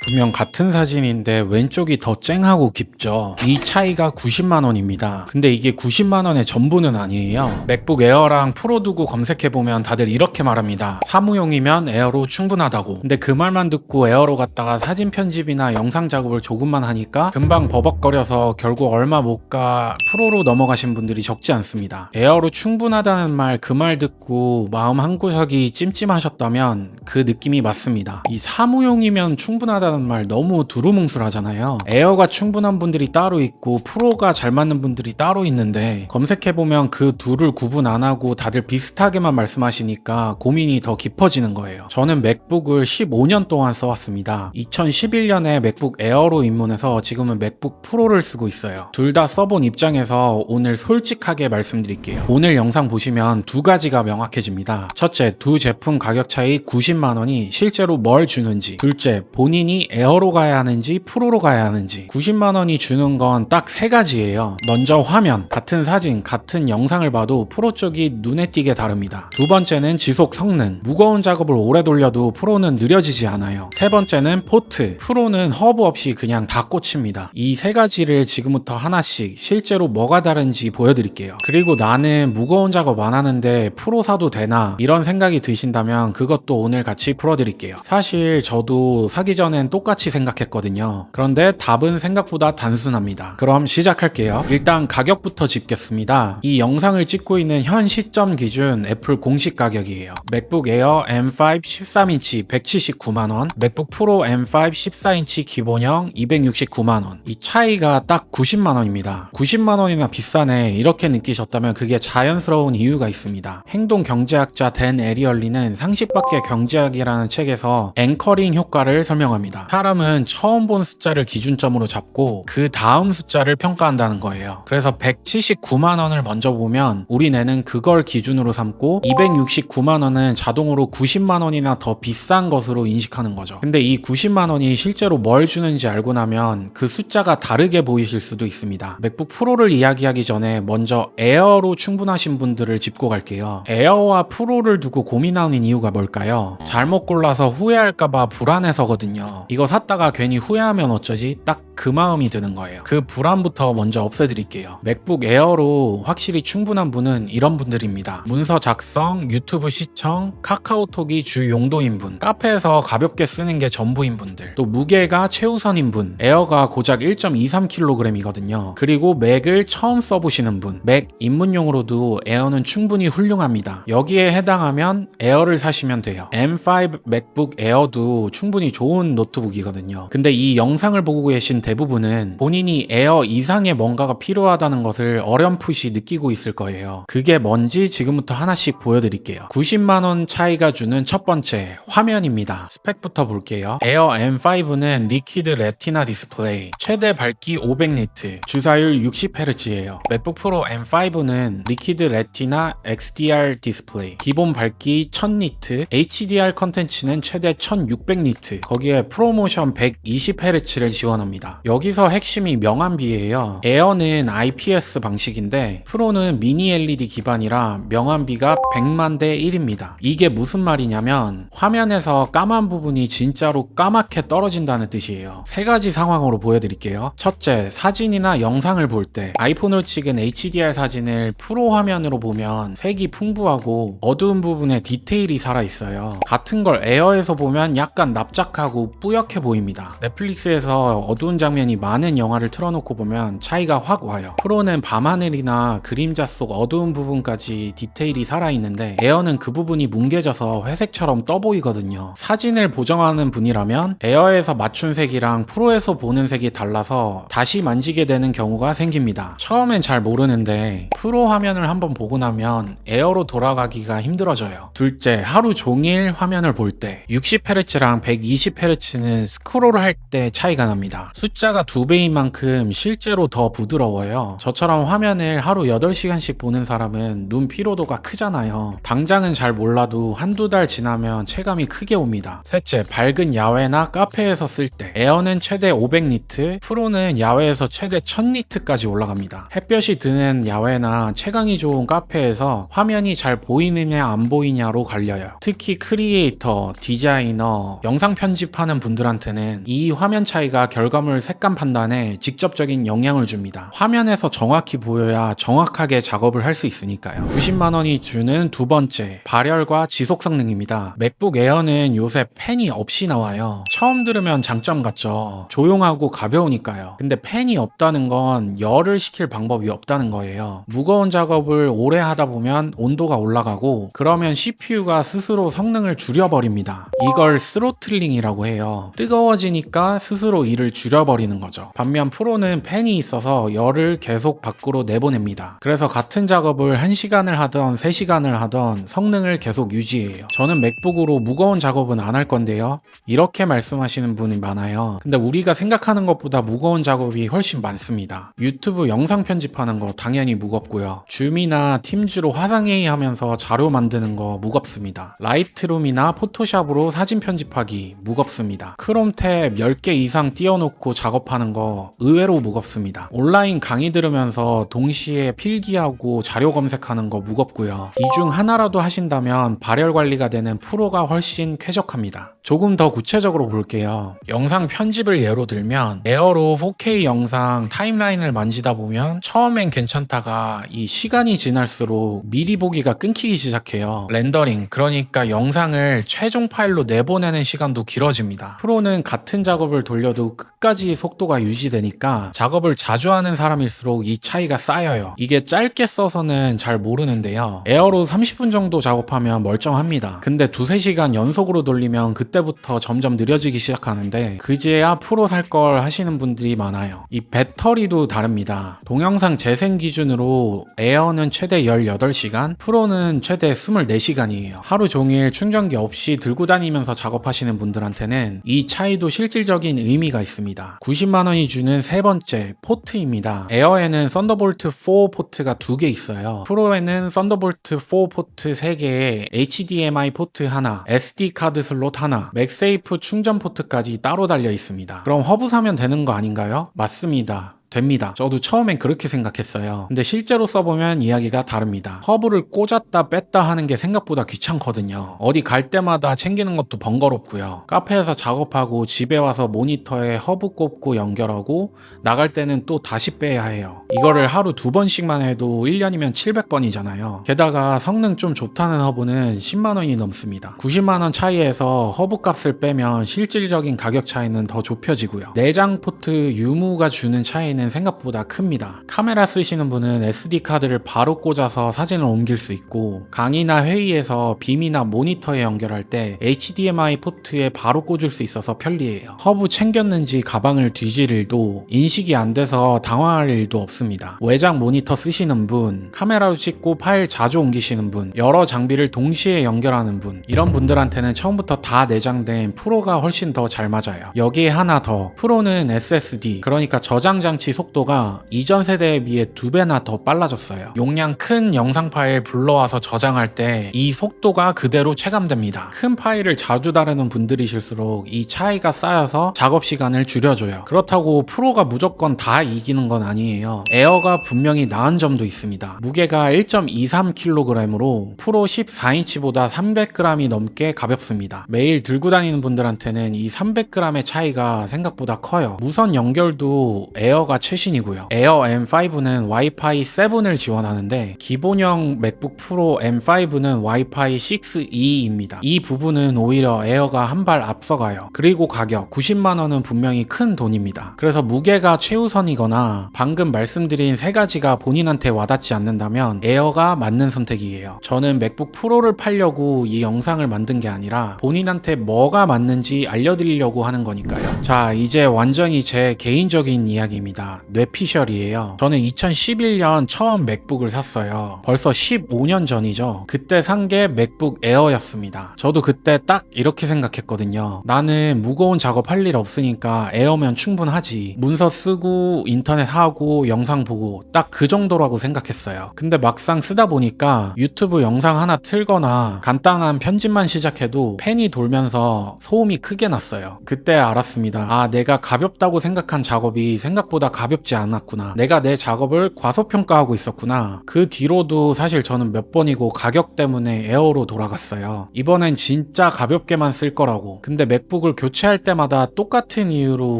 분명 같은 사진인데 왼쪽이 더 쨍하고 깊죠. 이 차이가 90만 원입니다. 근데 이게 90만 원의 전부는 아니에요. 맥북 에어랑 프로 두고 검색해보면 다들 이렇게 말합니다. 사무용이면 에어로 충분하다고. 근데 그 말만 듣고 에어로 갔다가 사진 편집이나 영상 작업을 조금만 하니까 금방 버벅거려서 결국 얼마 못 가 프로로 넘어가신 분들이 적지 않습니다. 에어로 충분하다는 말 그 말 듣고 마음 한구석이 찜찜하셨다면 그 느낌이 맞습니다. 이 사무용이면 충분하다는 말 너무 두루뭉술하잖아요. 에어가 충분한 분들이 따로 있고 프로가 잘 맞는 분들이 따로 있는데 검색해보면 그 둘을 구분 안 하고 다들 비슷하게만 말씀하시니까 고민이 더 깊어지는 거예요. 저는 맥북을 15년 동안 써왔습니다. 2011년에 맥북 에어로 입문해서 지금은 맥북 프로를 쓰고 있어요. 둘 다 써본 입장에서 오늘 솔직하게 말씀드릴게요. 오늘 영상 보시면 두 가지가 명확해집니다. 첫째, 두 제품 가격 차이 90만 원이 실제로 뭘 주는지. 둘째, 본인이 에어로 가야 하는지 프로로 가야 하는지. 90만 원이 주는 건 딱 세 가지예요. 먼저 화면, 같은 사진, 같은 영상을 봐도 프로 쪽이 눈에 띄게 다릅니다. 두 번째는 지속 성능, 무거운 작업을 오래 돌려도 프로는 느려지지 않아요. 세 번째는 포트, 프로는 허브 없이 그냥 다 꽂힙니다. 이 세 가지를 지금부터 하나씩 실제로 뭐가 다른지 보여드릴게요. 그리고 나는 무거운 작업 안 하는데 프로 사도 되나 이런 생각이 드신다면 그것도 오늘 같이 풀어드릴게요. 사실 저도 사기 전엔 똑같이 생각했거든요. 그런데 답은 생각보다 단순합니다. 그럼 시작할게요. 일단 가격부터 짚겠습니다. 이 영상을 찍고 있는 현 시점 기준 애플 공식 가격이에요. 맥북 에어 M5 13인치 179만원, 맥북 프로 M5 14인치 기본형 269만원. 이 차이가 딱 90만원입니다. 90만원이나 비싸네 이렇게 느끼셨다면 그게 자연스러운 이유가 있습니다. 행동 경제학자 댄 에리얼리는 상식밖의 경제학이라는 책에서 앵커링 효과를 설명합니다. 사람은 처음 본 숫자를 기준점으로 잡고 그 다음 숫자를 평가한다는 거예요. 그래서 179만원을 먼저 보면 우리 뇌는 그걸 기준으로 삼고 269만원은 자동으로 90만원이나 더 비싼 것으로 인식하는 거죠. 근데 이 90만원이 실제로 뭘 주는지 알고 나면 그 숫자가 다르게 보이실 수도 있습니다. 맥북 프로를 이야기하기 전에 먼저 에어로 충분하신 분들을 짚고 갈게요. 에어와 프로를 두고 고민하는 이유가 뭘까요? 잘못 골라서 후회할까봐 불안해서거든요. 이거 샀다가 괜히 후회하면 어쩌지? 딱 그 마음이 드는 거예요. 그 불안부터 먼저 없애드릴게요. 맥북 에어로 확실히 충분한 분은 이런 분들입니다. 문서 작성, 유튜브 시청, 카카오톡이 주 용도인 분, 카페에서 가볍게 쓰는 게 전부인 분들, 또 무게가 최우선인 분, 에어가 고작 1.23kg이거든요. 그리고 맥을 처음 써보시는 분, 맥 입문용으로도 에어는 충분히 훌륭합니다. 여기에 해당하면 에어를 사시면 돼요. M5 맥북 에어도 충분히 좋은 노트북이거든요. 근데 이 영상을 보고 계신 대부분은 본인이 에어 이상의 뭔가가 필요하다는 것을 어렴풋이 느끼고 있을 거예요. 그게 뭔지 지금부터 하나씩 보여드릴게요. 90만원 차이가 주는 첫 번째, 화면입니다. 스펙부터 볼게요. 에어 M5는 리퀴드 레티나 디스플레이, 최대 밝기 500니트, 주사율 60Hz예요. 맥북 프로 M5는 리퀴드 레티나 XDR 디스플레이, 기본 밝기 1000니트, HDR 컨텐츠는 최대 1600니트, 거기에 프로모션 120Hz를 지원합니다. 여기서 핵심이 명암비예요. 에어는 IPS 방식인데 프로는 미니 LED 기반이라 명암비가 100만 대 1입니다. 이게 무슨 말이냐면 화면에서 까만 부분이 진짜로 까맣게 떨어진다는 뜻이에요. 세 가지 상황으로 보여드릴게요. 첫째, 사진이나 영상을 볼 때 아이폰으로 찍은 HDR 사진을 프로 화면으로 보면 색이 풍부하고 어두운 부분에 디테일이 살아있어요. 같은 걸 에어에서 보면 약간 납작하고 뿌옇게 보입니다. 넷플릭스에서 어두운 장면이 많은 영화를 틀어놓고 보면 차이가 확 와요. 프로는 밤하늘이나 그림자 속 어두운 부분까지 디테일이 살아있는데 에어는 그 부분이 뭉개져서 회색처럼 떠 보이거든요. 사진을 보정하는 분이라면 에어에서 맞춘 색이랑 프로에서 보는 색이 달라서 다시 만지게 되는 경우가 생깁니다. 처음엔 잘 모르는데 프로 화면을 한번 보고 나면 에어로 돌아가기가 힘들어져요. 둘째, 하루 종일 화면을 볼 때 60Hz랑 120Hz는 스크롤할 때 차이가 납니다. 숫자가 2배인 만큼 실제로 더 부드러워요. 저처럼 화면을 하루 8시간씩 보는 사람은 눈 피로도가 크잖아요. 당장은 잘 몰라도 한두 달 지나면 체감이 크게 옵니다. 셋째, 밝은 야외나 카페에서 쓸 때 에어는 최대 500니트, 프로는 야외에서 최대 1000니트까지 올라갑니다. 햇볕이 드는 야외나 채광이 좋은 카페에서 화면이 잘 보이느냐 안 보이냐로 갈려요. 특히 크리에이터, 디자이너, 영상 편집하는 분들 분들한테는 이 화면 차이가 결과물 색감 판단에 직접적인 영향을 줍니다. 화면에서 정확히 보여야 정확하게 작업을 할 수 있으니까요. 90만 원이 주는 두 번째, 발열과 지속 성능입니다. 맥북 에어는 요새 팬이 없이 나와요. 처음 들으면 장점 같죠. 조용하고 가벼우니까요. 근데 팬이 없다는 건 열을 식힐 방법이 없다는 거예요. 무거운 작업을 오래 하다 보면 온도가 올라가고 그러면 CPU가 스스로 성능을 줄여버립니다. 이걸 스로틀링이라고 해요. 뜨거워지니까 스스로 일을 줄여버리는 거죠. 반면 프로는 팬이 있어서 열을 계속 밖으로 내보냅니다. 그래서 같은 작업을 1시간을 하던 3시간을 하던 성능을 계속 유지해요. 저는 맥북으로 무거운 작업은 안 할 건데요. 이렇게 말씀하시는 분이 많아요. 근데 우리가 생각하는 것보다 무거운 작업이 훨씬 많습니다. 유튜브 영상 편집하는 거 당연히 무겁고요. 줌이나 팀즈로 화상회의 하면서 자료 만드는 거 무겁습니다. 라이트룸이나 포토샵으로 사진 편집하기 무겁습니다. 크롬 탭 10개 이상 띄워놓고 작업하는 거 의외로 무겁습니다. 온라인 강의 들으면서 동시에 필기하고 자료 검색하는 거 무겁고요. 이 중 하나라도 하신다면 발열 관리가 되는 프로가 훨씬 쾌적합니다. 조금 더 구체적으로 볼게요. 영상 편집을 예로 들면 에어로 4K 영상 타임라인을 만지다 보면 처음엔 괜찮다가 이 시간이 지날수록 미리 보기가 끊기기 시작해요. 렌더링, 그러니까 영상을 최종 파일로 내보내는 시간도 길어집니다. 프로는 같은 작업을 돌려도 끝까지 속도가 유지되니까 작업을 자주 하는 사람일수록 이 차이가 쌓여요. 이게 짧게 써서는 잘 모르는데요. 에어로 30분 정도 작업하면 멀쩡합니다. 근데 2-3시간 연속으로 돌리면 그때부터 점점 느려지기 시작하는데 그제야 프로 살 걸 하시는 분들이 많아요. 이 배터리도 다릅니다. 동영상 재생 기준으로 에어는 최대 18시간, 프로는 최대 24시간이에요. 하루 종일 충전기 없이 들고 다니면서 작업하시는 분들한테는 이 차이도 실질적인 의미가 있습니다. 90만 원이 주는 세 번째, 포트입니다. 에어에는 썬더볼트 4 포트가 2개 있어요. 프로에는 썬더볼트 4 포트 3개에 HDMI 포트 하나, SD 카드 슬롯 하나, 맥세이프 충전 포트까지 따로 달려 있습니다. 그럼 허브 사면 되는 거 아닌가요? 맞습니다. 됩니다. 저도 처음엔 그렇게 생각했어요. 근데 실제로 써보면 이야기가 다릅니다. 허브를 꽂았다 뺐다 하는 게 생각보다 귀찮거든요. 어디 갈 때마다 챙기는 것도 번거롭고요. 카페에서 작업하고 집에 와서 모니터에 허브 꽂고 연결하고 나갈 때는 또 다시 빼야 해요. 이거를 하루 2번씩만 해도 1년이면 700번이잖아요. 게다가 성능 좀 좋다는 허브는 10만 원이 넘습니다. 90만 원 차이에서 허브 값을 빼면 실질적인 가격 차이는 더 좁혀지고요. 내장 포트 유무가 주는 차이는 생각보다 큽니다. 카메라 쓰시는 분은 SD카드를 바로 꽂아서 사진을 옮길 수 있고 강의나 회의에서 빔이나 모니터에 연결할 때 HDMI 포트에 바로 꽂을 수 있어서 편리해요. 허브 챙겼는지 가방을 뒤질 일도 인식이 안 돼서 당황할 일도 없습니다. 외장 모니터 쓰시는 분, 카메라로 찍고 파일 자주 옮기시는 분, 여러 장비를 동시에 연결하는 분, 이런 분들한테는 처음부터 다 내장된 프로가 훨씬 더 잘 맞아요. 여기에 하나 더, 프로는 SSD, 그러니까 저장 장치 속도가 이전 세대에 비해 2배나 더 빨라졌어요. 용량 큰 영상 파일 불러와서 저장할 때 이 속도가 그대로 체감됩니다. 큰 파일을 자주 다루는 분들이실수록 이 차이가 쌓여서 작업 시간을 줄여줘요. 그렇다고 프로가 무조건 다 이기는 건 아니에요. 에어가 분명히 나은 점도 있습니다. 무게가 1.23kg으로 프로 14인치보다 300g이 넘게 가볍습니다. 매일 들고 다니는 분들한테는 이 300g의 차이가 생각보다 커요. 무선 연결도 에어가 최신이고요. 에어 M5는 와이파이 7을 지원하는데 기본형 맥북 프로 M5는 와이파이 6E입니다. 이 부분은 오히려 에어가 한 발 앞서가요. 그리고 가격 90만 원은 분명히 큰 돈입니다. 그래서 무게가 최우선이거나 방금 말씀드린 세 가지가 본인한테 와닿지 않는다면 에어가 맞는 선택이에요. 저는 맥북 프로를 팔려고 이 영상을 만든 게 아니라 본인한테 뭐가 맞는지 알려드리려고 하는 거니까요. 자, 이제 완전히 제 개인적인 이야기입니다. 뇌피셜이에요. 저는 2011년 처음 맥북을 샀어요. 벌써 15년 전이죠. 그때 산 게 맥북 에어였습니다. 저도 그때 딱 이렇게 생각했거든요. 나는 무거운 작업할 일 없으니까 에어면 충분하지. 문서 쓰고 인터넷 하고 영상 보고 딱 그 정도라고 생각했어요. 근데 막상 쓰다 보니까 유튜브 영상 하나 틀거나 간단한 편집만 시작해도 팬이 돌면서 소음이 크게 났어요. 그때 알았습니다. 아, 내가 가볍다고 생각한 작업이 생각보다 가볍지 않았구나. 내가 내 작업을 과소평가하고 있었구나. 그 뒤로도 사실 저는 몇 번이고 가격 때문에 에어로 돌아갔어요. 이번엔 진짜 가볍게만 쓸 거라고. 근데 맥북을 교체할 때마다 똑같은 이유로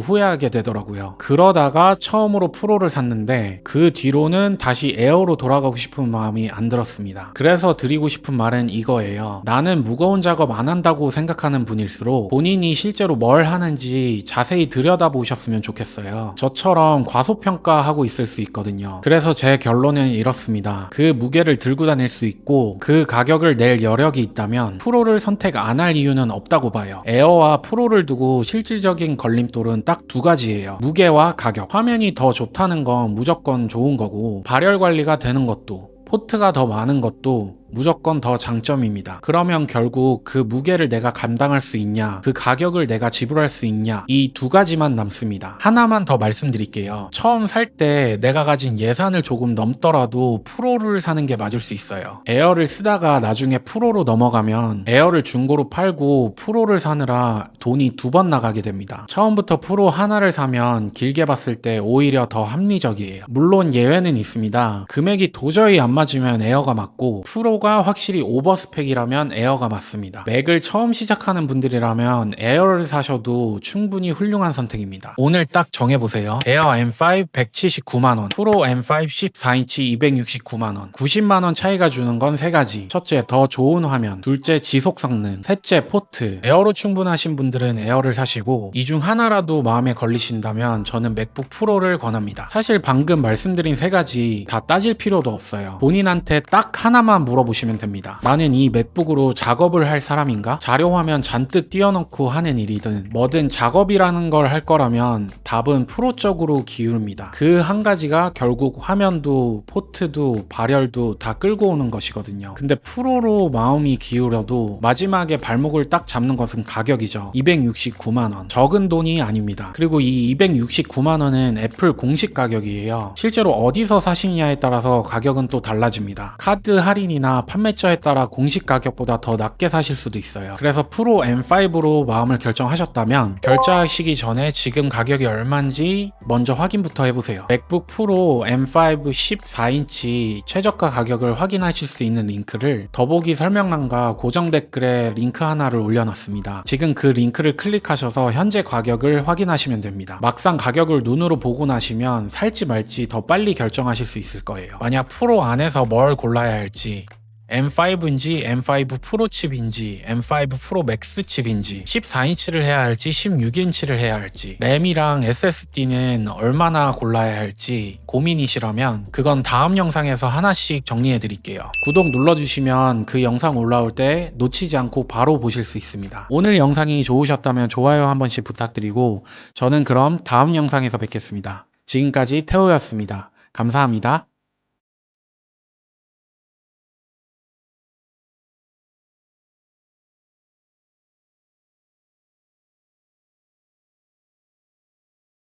후회하게 되더라고요. 그러다가 처음으로 프로를 샀는데 그 뒤로는 다시 에어로 돌아가고 싶은 마음이 안 들었습니다. 그래서 드리고 싶은 말은 이거예요. 나는 무거운 작업 안 한다고 생각하는 분일수록 본인이 실제로 뭘 하는지 자세히 들여다보셨으면 좋겠어요. 저처럼 과소평가하고 있을 수 있거든요. 그래서 제 결론은 이렇습니다. 그 무게를 들고 다닐 수 있고 그 가격을 낼 여력이 있다면 프로를 선택 안 할 이유는 없다고 봐요. 에어와 프로를 두고 실질적인 걸림돌은 딱 두 가지예요. 무게와 가격. 화면이 더 좋다는 건 무조건 좋은 거고 발열 관리가 되는 것도, 포트가 더 많은 것도 무조건 더 장점입니다. 그러면 결국 그 무게를 내가 감당할 수 있냐, 그 가격을 내가 지불할 수 있냐, 이 두 가지만 남습니다. 하나만 더 말씀드릴게요. 처음 살 때 내가 가진 예산을 조금 넘더라도 프로를 사는 게 맞을 수 있어요. 에어를 쓰다가 나중에 프로로 넘어가면 에어를 중고로 팔고 프로를 사느라 돈이 두 번 나가게 됩니다. 처음부터 프로 하나를 사면 길게 봤을 때 오히려 더 합리적이에요. 물론 예외는 있습니다. 금액이 도저히 안 맞으면 에어가 맞고 프로가 확실히 오버스펙이라면 에어가 맞습니다. 맥을 처음 시작하는 분들이라면 에어를 사셔도 충분히 훌륭한 선택입니다. 오늘 딱 정해보세요. 에어 M5 179만원, 프로 M5 14인치 269만원. 90만원 차이가 주는 건 세 가지. 첫째, 더 좋은 화면. 둘째, 지속 성능. 셋째, 포트. 에어로 충분하신 분들은 에어를 사시고 이 중 하나라도 마음에 걸리신다면 저는 맥북 프로를 권합니다. 사실 방금 말씀드린 세 가지 다 따질 필요도 없어요. 본인한테 딱 하나만 물어보시면 됩니다. 나는 이 맥북으로 작업을 할 사람인가? 자료 화면 잔뜩 띄워놓고 하는 일이든 뭐든 작업이라는 걸 할 거라면 답은 프로 쪽으로 기울입니다. 그 한 가지가 결국 화면도 포트도 발열도 다 끌고 오는 것이거든요. 근데 프로로 마음이 기울어도 마지막에 발목을 딱 잡는 것은 가격이죠. 269만원. 적은 돈이 아닙니다. 그리고 이 269만원은 애플 공식 가격이에요. 실제로 어디서 사시냐에 따라서 가격은 또 달라집니다. 카드 할인이나 판매처에 따라 공식 가격보다 더 낮게 사실 수도 있어요. 그래서 프로 M5로 마음을 결정하셨다면 결제하시기 전에 지금 가격이 얼마인지 먼저 확인부터 해보세요. 맥북 프로 M5 14인치 최저가 가격을 확인하실 수 있는 링크를 더보기 설명란과 고정 댓글에 링크 하나를 올려놨습니다. 지금 그 링크를 클릭하셔서 현재 가격을 확인하시면 됩니다. 막상 가격을 눈으로 보고 나시면 살지 말지 더 빨리 결정하실 수 있을 거예요. 만약 프로 안에서 뭘 골라야 할지, M5인지 M5 프로 칩인지 M5 프로 맥스 칩인지 14인치를 해야 할지 16인치를 해야 할지 램이랑 SSD는 얼마나 골라야 할지 고민이시라면 그건 다음 영상에서 하나씩 정리해 드릴게요. 구독 눌러주시면 그 영상 올라올 때 놓치지 않고 바로 보실 수 있습니다. 오늘 영상이 좋으셨다면 좋아요 한 번씩 부탁드리고 저는 그럼 다음 영상에서 뵙겠습니다. 지금까지 태호였습니다. 감사합니다.